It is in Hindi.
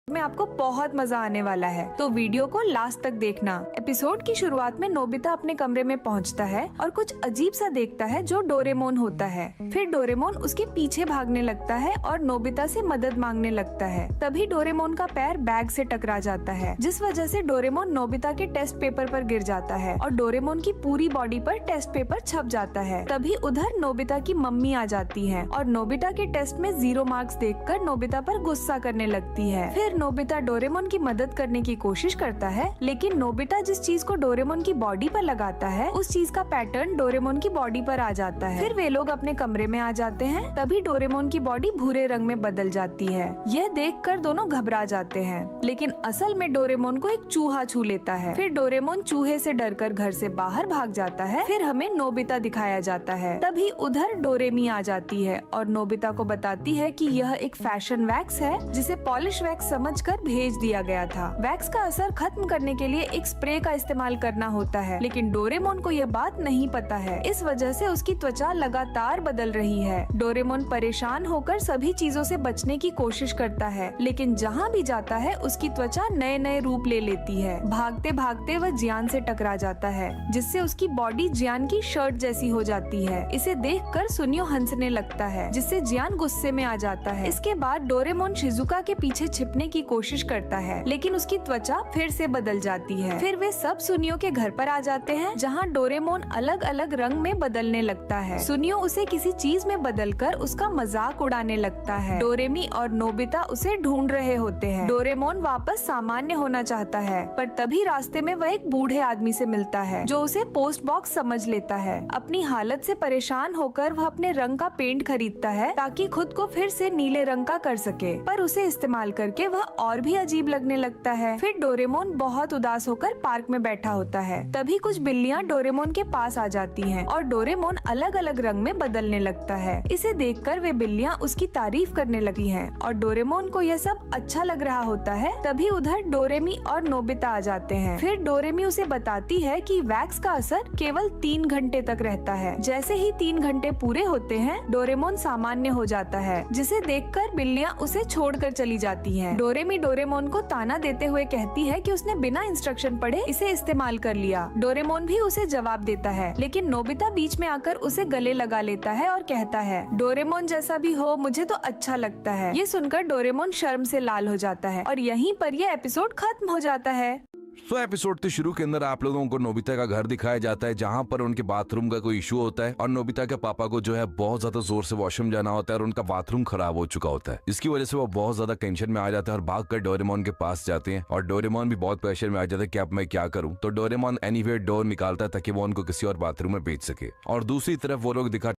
में आपको बहुत मजा आने वाला है, तो वीडियो को लास्ट तक देखना। एपिसोड की शुरुआत में नोबिता अपने कमरे में पहुंचता है और कुछ अजीब सा देखता है जो डोरेमोन होता है। फिर डोरेमोन उसके पीछे भागने लगता है और नोबिता से मदद मांगने लगता है। तभी डोरेमोन का पैर बैग से टकरा जाता है, जिस वजह से डोरेमोन नोबिता के टेस्ट पेपर पर गिर जाता है और डोरेमोन की पूरी बॉडी पर टेस्ट पेपर छप जाता है। तभी उधर नोबिता की मम्मी आ जाती है और नोबिता के टेस्ट में 0 मार्क्स देखकर नोबिता पर गुस्सा करने लगती है। फिर नोबिता डोरेमोन की मदद करने की कोशिश करता है, लेकिन नोबिता जिस चीज को डोरेमोन की बॉडी पर लगाता है उस चीज का पैटर्न डोरेमोन की बॉडी पर आ जाता है। फिर वे लोग अपने कमरे में आ जाते हैं। तभी डोरेमोन की बॉडी भूरे रंग में बदल जाती है। यह देखकर दोनों घबरा जाते हैं, लेकिन असल में डोरेमोन को एक चूहा छू लेता है। फिर डोरेमोन चूहे से डरकर घर से बाहर भाग जाता है। फिर हमें नोबिता दिखाया जाता है। तभी उधर डोरेमी आ जाती है और नोबिता को बताती है कि यह एक फैशन वैक्स है जिसे पॉलिश वैक्स समझकर भेज दिया गया था। वैक्स का असर खत्म करने के लिए एक स्प्रे का इस्तेमाल करना होता है, लेकिन डोरेमोन को यह बात नहीं पता है। इस वजह से उसकी त्वचा लगातार बदल रही है। डोरेमोन परेशान होकर सभी चीजों से बचने की कोशिश करता है, लेकिन जहाँ भी जाता है उसकी त्वचा नए नए रूप ले लेती है। भागते भागते वह जियान से टकरा जाता है, जिससे उसकी बॉडी जियान की शर्ट जैसी हो जाती है। इसे देखकर सुनियो हंसने लगता है, जिससे जियान गुस्से में आ जाता है। इसके बाद डोरेमोन शिजुका के पीछे छिपने की कोशिश करता है, लेकिन उसकी त्वचा फिर से बदल जाती है। फिर वे सब सुनियो के घर पर आ जाते हैं, जहाँ डोरेमोन अलग अलग रंग में बदलने लगता है। सुनियो उसे किसी चीज में बदलकर उसका मजाक उड़ाने लगता है। डोरेमी और नोबिता उसे ढूंढ रहे होते हैं। डोरेमोन वापस सामान्य होना चाहता है, पर तभी रास्ते में वह एक बूढ़े आदमी से मिलता है जो उसे पोस्ट बॉक्स समझ लेता है। अपनी हालत से परेशान होकर वह अपने रंग का पेंट खरीदता है ताकि खुद को फिर से नीले रंग का कर सके, पर उसे इस्तेमाल करके वह और भी अजीब लगने लगता है। फिर डोरेमोन बहुत उदास होकर पार्क में बैठा होता है। तभी कुछ बिल्लियाँ डोरेमोन के पास आ जाती हैं और डोरेमोन अलग अलग रंग में बदलने लगता है। इसे देखकर वे बिल्लियाँ उसकी तारीफ करने लगी हैं और डोरेमोन को यह सब अच्छा लग रहा होता है। तभी उधर डोरेमी और नोबिता आ जाते हैं। फिर डोरेमी उसे बताती है कि वैक्स का असर केवल 3 घंटे तक रहता है। जैसे ही 3 घंटे पूरे होते हैं, डोरेमोन सामान्य हो जाता है, जिसे देखकर बिल्लियाँ उसे छोड़कर चली जाती हैं। डोरेमी डोरेमोन को ताना देते हुए कहती है कि उसने बिना इंस्ट्रक्शन पढ़े इसे इस्तेमाल कर लिया। डोरेमोन भी उसे जवाब देता है, लेकिन नोबिता बीच में आकर उसे गले लगा लेता है और कहता है, डोरेमोन जैसा भी हो मुझे तो अच्छा लगता है। ये सुनकर डोरेमोन शर्म से लाल हो जाता है और यहीं पर यह एपिसोड खत्म हो जाता है। तो एपिसोड के शुरू के अंदर आप लोगों को नोबिता का घर दिखाया जाता है, जहां पर उनके बाथरूम का कोई इशू होता है और नोबिता के पापा को जो है बहुत ज्यादा जोर से वॉशरूम जाना होता है और उनका बाथरूम खराब हो चुका होता है। इसकी वजह से वो बहुत ज्यादा टेंशन में आ जाते हैं और भागकर डोरेमोन के पास जाते हैं और डोरेमोन भी बहुत प्रेशर में आ जाता है कि अब मैं क्या करूं। तो डोरेमोन एनीवेयर डोर निकालता है ताकि वो उनको किसी और बाथरूम में भेज सके। और दूसरी तरफ वो लोग दिखा